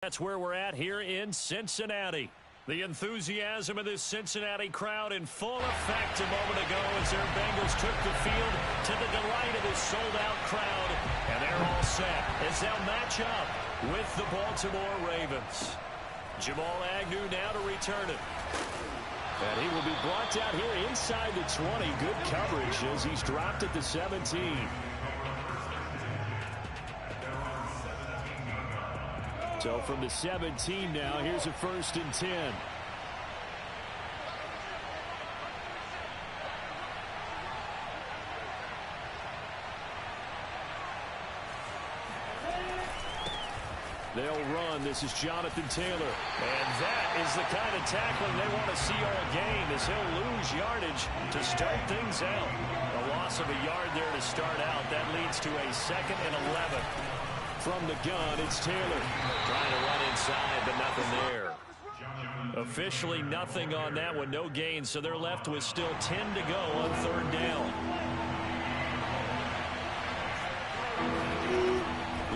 That's where we're at here in Cincinnati. The enthusiasm of this Cincinnati crowd in full effect a moment ago as their Bengals took the field to the delight of this sold-out crowd. And they're all set as they'll match up with the Baltimore Ravens. Jamal Agnew now to return it. And he will be brought down here inside the 20. Good coverage as he's dropped at the 17. So from the 17 now, here's a 1st and 10. They'll run. This is Jonathan Taylor. And that is the kind of tackling they want to see all game as he'll lose yardage to start things out. A loss of a yard there to start out. That leads to a 2nd and 11. From the gun, it's Taylor. Trying to run inside, but nothing there. Officially nothing on that one. No gain, so they're left with still 10 to go on 3rd down.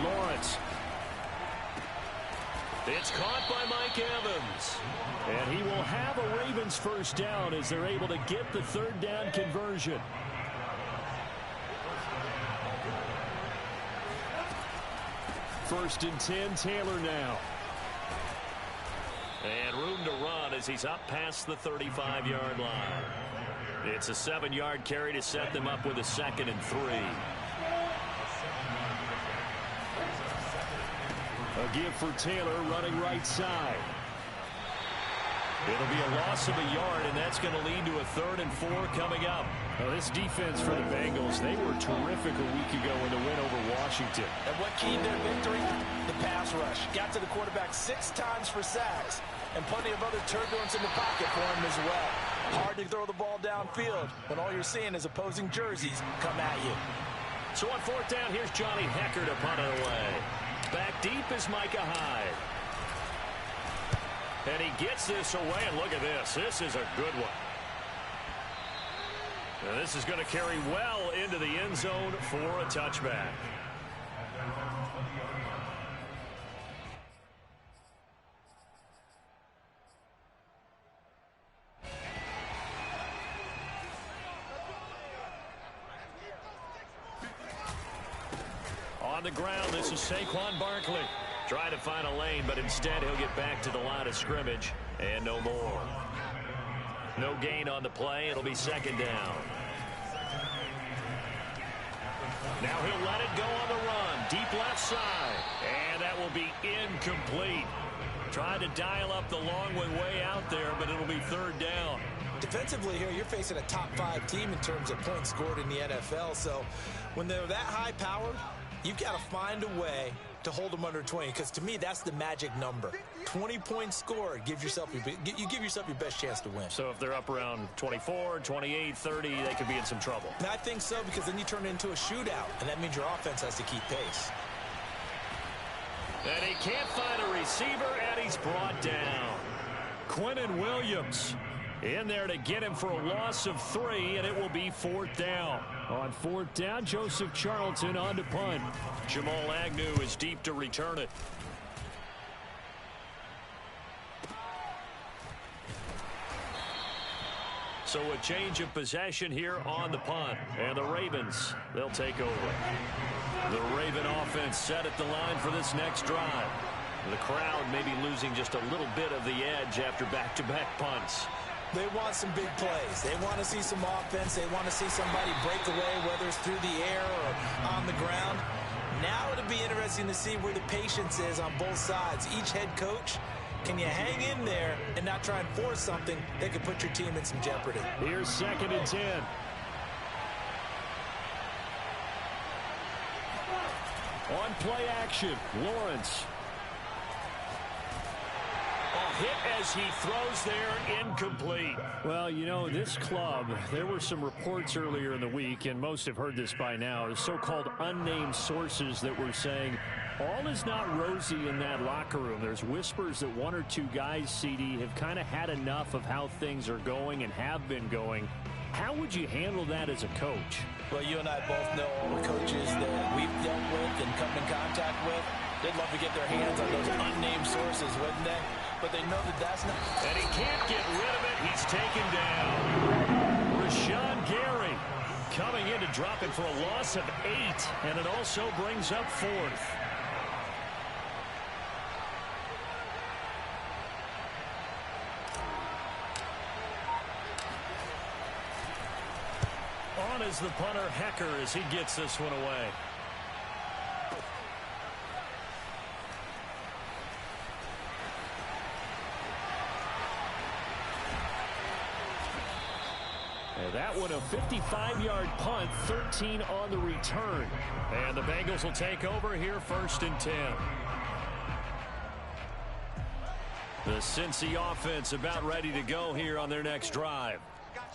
Lawrence. It's caught by Mike Evans. And he will have a Ravens 1st down as they're able to get the 3rd down conversion. First and 10, Taylor now. And room to run as he's up past the 35-yard line. It's a 7-yard carry to set them up with a 2nd and 3. A give for Taylor running right side. It'll be a loss of a yard, and that's going to lead to a 3rd and 4 coming up. Now, this defense for the Bengals, they were terrific a week ago in the win over Washington. And what keyed their victory? The pass rush. Got to the quarterback 6 times for sacks, and plenty of other turbulence in the pocket for him as well. Hard to throw the ball downfield when all you're seeing is opposing jerseys come at you. So on 4th down, here's Johnny Hekker to punt it away. Back deep is Micah Hyde. And he gets this away, and look at this. This is a good one. Now this is going to carry well into the end zone for a touchback. On the ground, this is Saquon Barkley. Trying to find a lane, but instead he'll get back to the line of scrimmage and no more. No gain on the play. It'll be 2nd down. Now he'll let it go on the run. Deep left side. And that will be incomplete. Trying to dial up the long way out there, but it'll be 3rd down. Defensively here, you're facing a top 5 team in terms of points scored in the NFL. So when they're that high powered, you've got to find a way to hold them under 20, because to me that's the magic number. 20 points scored, you give yourself your best chance to win. So if they're up around 24, 28, 30, they could be in some trouble. And I think so, because then you turn it into a shootout, and that means your offense has to keep pace. And he can't find a receiver, and he's brought down. Quinnen Williams in there to get him for a loss of 3, and it will be 4th down. On 4th down, Joseph Charlton on to punt. Jamal Agnew is deep to return it. So a change of possession here on the punt. And the Ravens, they'll take over. The Raven offense set at the line for this next drive. The crowd may be losing just a little bit of the edge after back-to-back punts. They want some big plays. They want to see some offense. They want to see somebody break away, whether it's through the air or on the ground. Now it'll be interesting to see where the patience is on both sides. Each head coach, can you hang in there and not try and force something that could put your team in some jeopardy? Here's 2nd and 10. On play action, Lawrence. Hit as he throws there, incomplete. Well, you know, this club, there were some reports earlier in the week, and most have heard this by now, the so-called unnamed sources that were saying all is not rosy in that locker room. There's whispers that 1 or 2 guys, CD, have kind of had enough of how things are going and have been going. How would you handle that as a coach? Well, you and I both know all the coaches that we've dealt with and come in contact with. They'd love to get their hands on those unnamed sources, wouldn't they? But they know that that's not... And he can't get rid of it. He's taken down. Rashawn Gary coming in to drop it for a loss of 8. And it also brings up 4th. On is the punter, Hecker, as he gets this one away. And that one a 55-yard punt, 13 on the return. And the Bengals will take over here, 1st and 10. The Cincy offense about ready to go here on their next drive.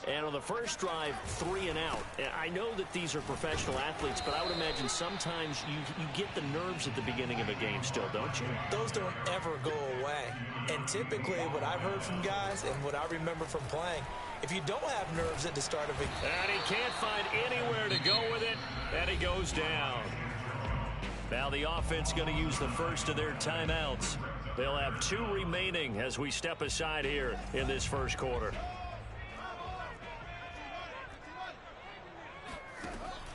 And on the first drive, 3 and out. I know that these are professional athletes, but I would imagine sometimes you get the nerves at the beginning of a game still, don't you? Those don't ever go away. And typically what I've heard from guys and what I remember from playing, if you don't have nerves at the start of a... And he can't find anywhere to go with it, and he goes down. Now the offense going to use the first of their timeouts. They'll have 2 remaining as we step aside here in this first quarter.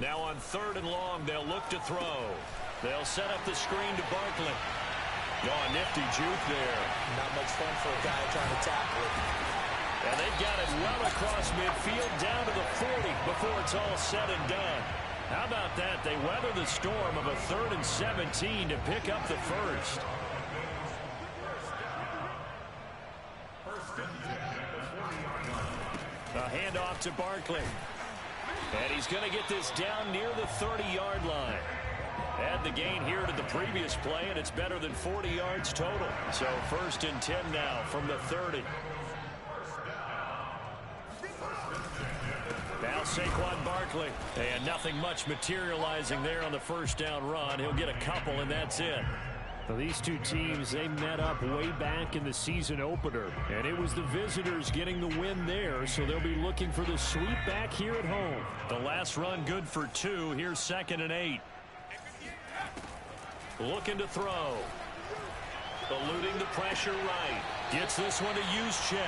Now on 3rd and long, they'll look to throw. They'll set up the screen to Barkley. Oh, nifty juke there. Not much fun for a guy trying to tackle it. And they've got it well across midfield down to the 40 before it's all said and done. How about that? They weather the storm of a 3rd and 17 to pick up the first. A handoff to Barkley. And he's going to get this down near the 30-yard line. Add the gain here to the previous play, and it's better than 40 yards total. So 1st and 10 now from the 30. Now Saquon Barkley. And nothing much materializing there on the first down run. He'll get a couple, and that's it. Well, these two teams, they met up way back in the season opener, and it was the visitors getting the win there, so they'll be looking for the sweep back here at home. The last run good for 2. Here's 2nd and 8. Looking to throw. Eluding the pressure right. Gets this one to Juszczyk.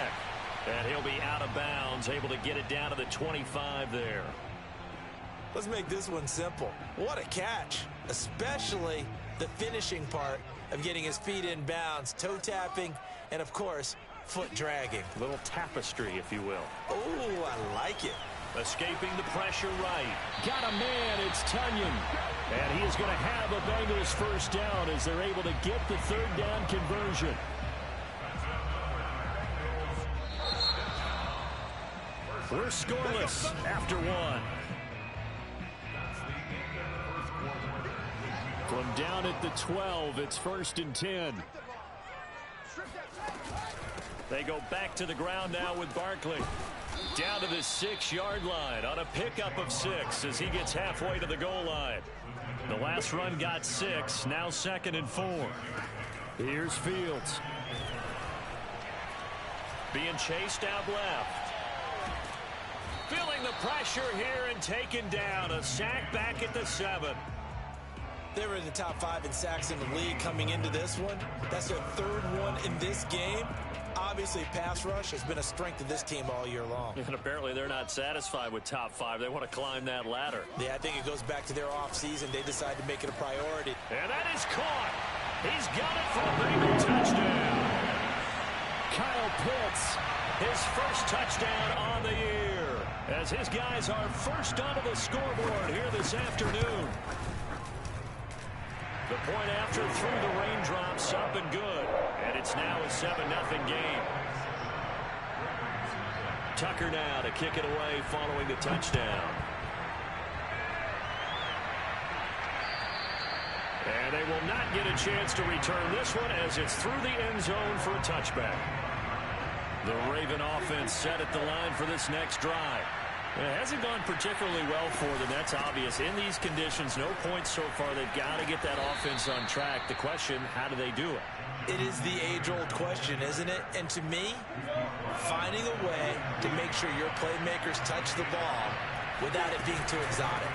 And he'll be out of bounds, able to get it down to the 25 there. Let's make this one simple. What a catch, especially the finishing part of getting his feet in bounds, toe tapping, and of course, foot dragging. A little tapestry, if you will. Oh, I like it. Escaping the pressure right. Got a man, it's Tunyon. And he is going to have a Bengals first down as they're able to get the 3rd down conversion. We're scoreless after 1. From down at the 12, it's 1st and 10. They go back to the ground now with Barkley. Down to the 6-yard line on a pickup of 6 as he gets halfway to the goal line. The last run got 6, now 2nd and 4. Here's Fields. Being chased out left. Feeling the pressure here and taken down. A sack back at the 7. They were in the top 5 in sacks in the league coming into this one. That's their 3rd one in this game. Obviously, pass rush has been a strength of this team all year long. And apparently they're not satisfied with top 5. They want to climb that ladder. Yeah, I think it goes back to their offseason. They decided to make it a priority. And that is caught. He's got it for a Bengal touchdown. Kyle Pitts, his first touchdown on the year, as his guys are first onto the scoreboard here this afternoon. The point after through the raindrops, up and good. And it's now a 7-0 game. Tucker now to kick it away following the touchdown. And they will not get a chance to return this one as it's through the end zone for a touchback. The Raven offense set at the line for this next drive. It hasn't gone particularly well for them. That's obvious. In these conditions, no points so far. They've got to get that offense on track. The question, how do they do it? It is the age-old question, isn't it? And to me, finding a way to make sure your playmakers touch the ball without it being too exotic.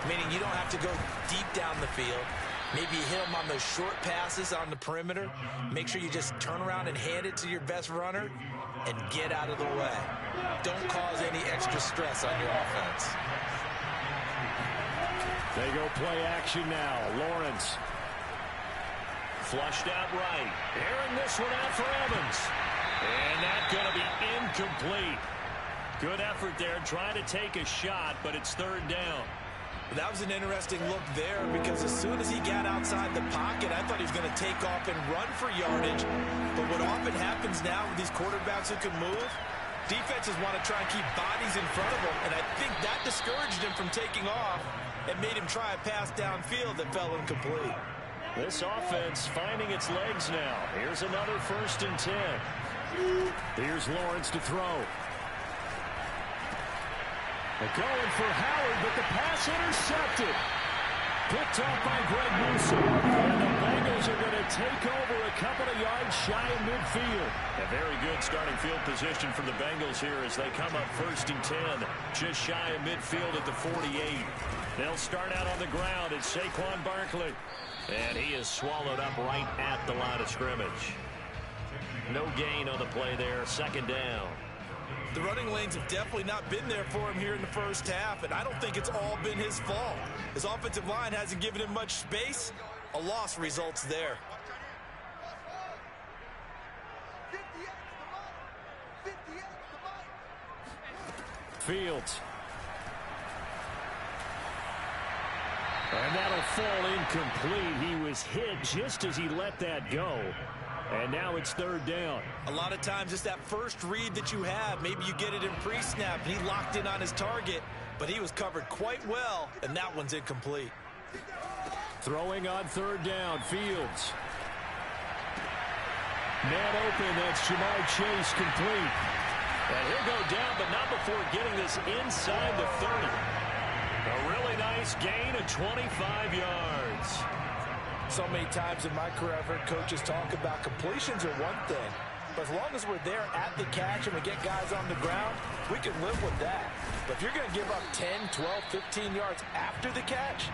Meaning you don't have to go deep down the field. Maybe you hit them on those short passes on the perimeter. Make sure you just turn around and hand it to your best runner and get out of the way. Don't cause any extra stress on your offense. They go play action now. Lawrence. Flushed out right. Airing this one out for Evans. And that's going to be incomplete. Good effort there, trying to take a shot, but it's third down. That was an interesting look there because as soon as he got outside the pocket, I thought he was going to take off and run for yardage. But what often happens now with these quarterbacks who can move, defenses want to try and keep bodies in front of them, and I think that discouraged him from taking off and made him try a pass downfield that fell incomplete. This offense finding its legs now. Here's another 1st and 10. Here's Lawrence to throw. They're going for Howard, but the pass intercepted. Picked off by Greg Newsome. And the Bengals are going to take over a couple of yards shy of midfield. A very good starting field position for the Bengals here as they come up 1st and 10. Just shy of midfield at the 48. They'll start out on the ground. It's Saquon Barkley. And he is swallowed up right at the line of scrimmage. No gain on the play there. 2nd down. The running lanes have definitely not been there for him here in the first half, and I don't think it's all been his fault. His offensive line hasn't given him much space. A loss results there. Fields. And that'll fall incomplete. He was hit just as he let that go. And now it's 3rd down. A lot of times it's that first read that you have. Maybe you get it in pre-snap and he locked in on his target, but he was covered quite well, and that one's incomplete. Throwing on 3rd down, Fields. Man open, that's Ja'Marr Chase complete. And he'll go down, but not before getting this inside the 30. A really nice gain of 25 yards. So many times in my career I've heard coaches talk about completions are one thing, but as long as we're there at the catch and we get guys on the ground, we can live with that. But if you're going to give up 10, 12, 15 yards after the catch,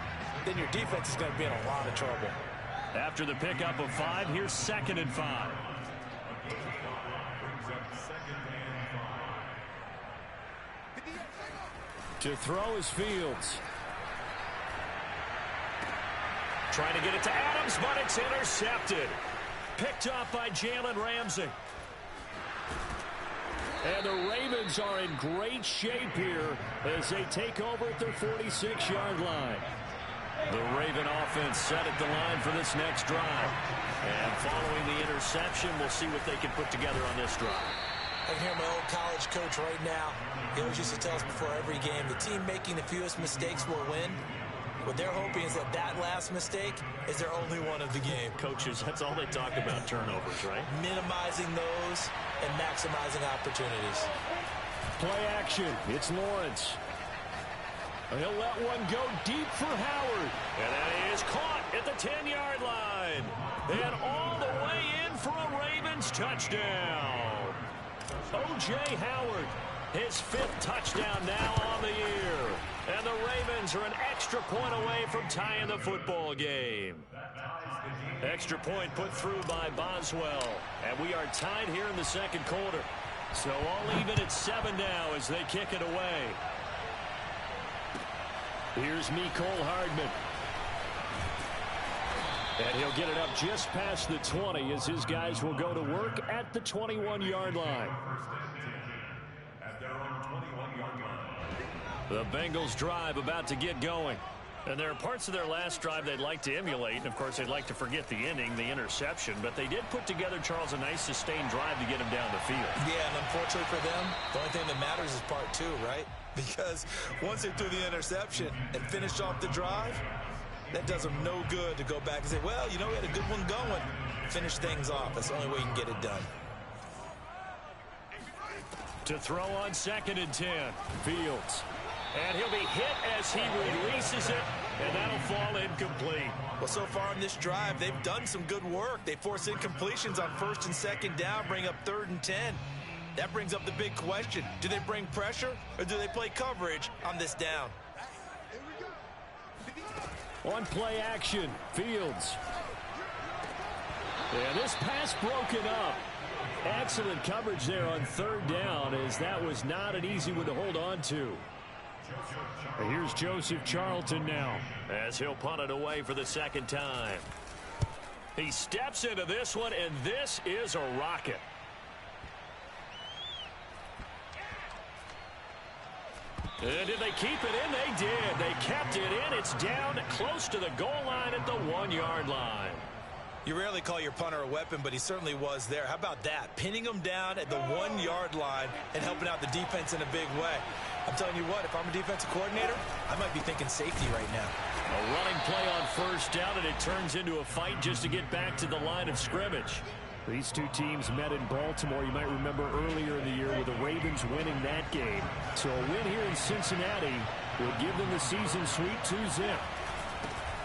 then your defense is going to be in a lot of trouble. After the pickup of 5, here's 2nd and 5. To throw is Fields. Trying to get it to Adams, but it's intercepted. Picked off by Jalen Ramsey. And the Ravens are in great shape here as they take over at their 46-yard line. The Raven offense set at the line for this next drive. And following the interception, we'll see what they can put together on this drive. I can hear my old college coach right now. He always used to tell us before every game, the team making the fewest mistakes will win. What they're hoping is that that last mistake is their only one of the game. Coaches, that's all they talk about, turnovers, right? Minimizing those and maximizing opportunities. Play action. It's Lawrence. He'll let one go deep for Howard. And that is caught at the 10-yard line. And all the way in for a Ravens touchdown. O.J. Howard, his 5th touchdown now on the year. And the Ravens are an extra point away from tying the football game. Extra point put through by Boswell. And we are tied here in the 2nd quarter. So all even at 7 now as they kick it away. Here's Mecole Hardman. And he'll get it up just past the 20 as his guys will go to work at the 21-yard line. The Bengals drive about to get going. And there are parts of their last drive they'd like to emulate. And, of course, they'd like to forget the inning, the interception. But they did put together, Charles, a nice sustained drive to get him down the field. Yeah, and unfortunately for them, the only thing that matters is part 2, right? Because once they threw the interception and finished off the drive, that does them no good to go back and say, well, you know, we had a good one going. Finish things off. That's the only way you can get it done. To throw on 2nd and 10. Fields. And he'll be hit as he releases it. and that'll fall incomplete. Well, so far in this drive, they've done some good work. They force incompletions on 1st and 2nd down, bring up 3rd and 10. That brings up the big question. Do they bring pressure, or do they play coverage on this down? On play action, Fields. And this pass broken up. Excellent coverage there on 3rd down, as that was not an easy one to hold on to. And here's Joseph Charlton now, as he'll punt it away for the 2nd time. He steps into this one, and this is a rocket. And did they keep it in? They did. They kept it in. It's down close to the goal line at the 1-yard line. You rarely call your punter a weapon, but he certainly was there. How about that? Pinning him down at the 1-yard line and helping out the defense in a big way. I'm telling you what, if I'm a defensive coordinator, I might be thinking safety right now. A running play on 1st down, and it turns into a fight just to get back to the line of scrimmage. These two teams met in Baltimore, you might remember, earlier in the year with the Ravens winning that game. So a win here in Cincinnati will give them the season sweep 2-zip.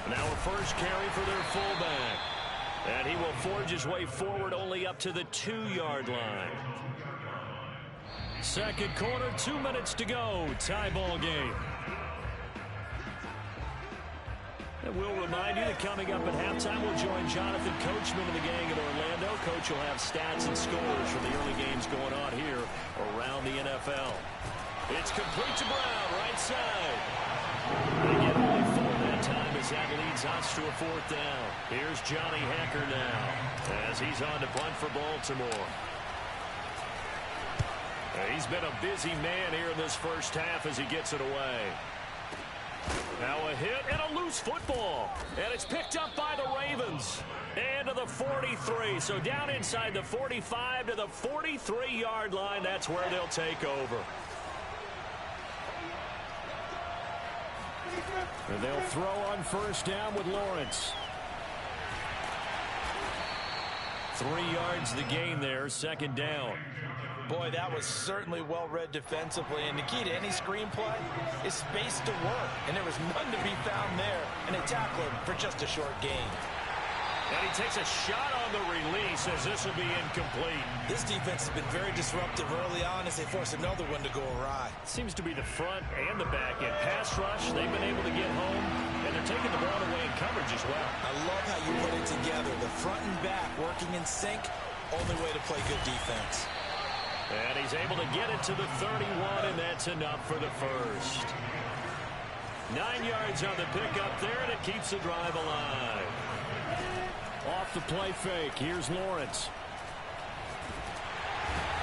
Now a first carry for their fullback. And he will forge his way forward only up to the 2-yard line. 2nd quarter, 2 minutes to go. Tie ball game. And we'll remind you that coming up at halftime, we'll join Jonathan Coachman and the gang in Orlando. Coach will have stats and scores from the early games going on here around the NFL. It's complete to Brown, right side. They get only 4 that time as that leads us to a 4th down. Here's Johnny Hekker now as he's on to punt for Baltimore. He's been a busy man here in this first half as he gets it away. Now a hit and a loose football. And it's picked up by the Ravens. And to the 43. So down inside the 45 to the 43-yard line. That's where they'll take over. And they'll throw on 1st down with Lawrence. 3 yards the gain there, 2nd down. Boy, that was certainly well-read defensively. And the key to any screenplay is space to work. And there was none to be found there. And they tackle him for just a short gain. And he takes a shot on the release as this will be incomplete. This defense has been very disruptive early on as they force another one to go awry. Seems to be the front and the back end. Pass rush, they've been able to get home. And they're taking the ball away in coverage as well. I love how you put it together. The front and back working in sync. Only way to play good defense. And he's able to get it to the 31, and that's enough for the first. 9 yards on the pickup there, and it keeps the drive alive. Off the play fake, here's Lawrence.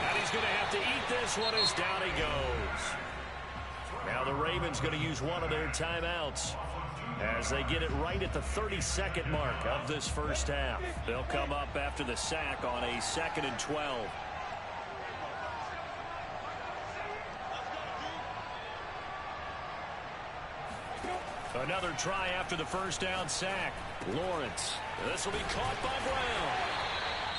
And he's going to have to eat this one as down he goes. Now the Ravens going to use one of their timeouts as they get it right at the 32nd mark of this first half. They'll come up after the sack on a 2nd and 12. Another try after the first down sack. Lawrence. This will be caught by Brown.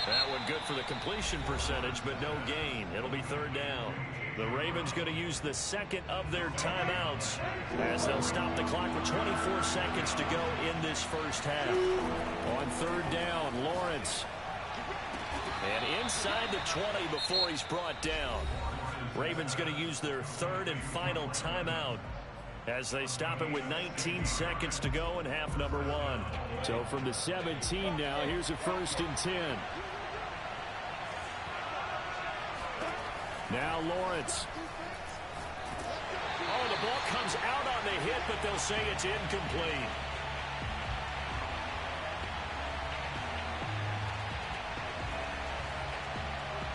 That one good for the completion percentage, but no gain. It'll be 3rd down. The Ravens going to use the 2nd of their timeouts as they'll stop the clock with 24 seconds to go in this first half. On 3rd down, Lawrence. And inside the 20 before he's brought down. Ravens going to use their 3rd and final timeout as they stop it with 19 seconds to go in half number 1. So from the 17 now, here's a 1st and 10. Now Lawrence. Oh, the ball comes out on the hit, but they'll say it's incomplete.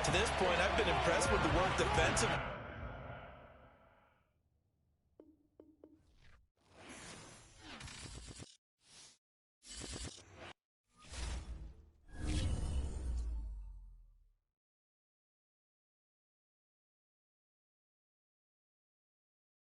To this point, I've been impressed with the work defensively.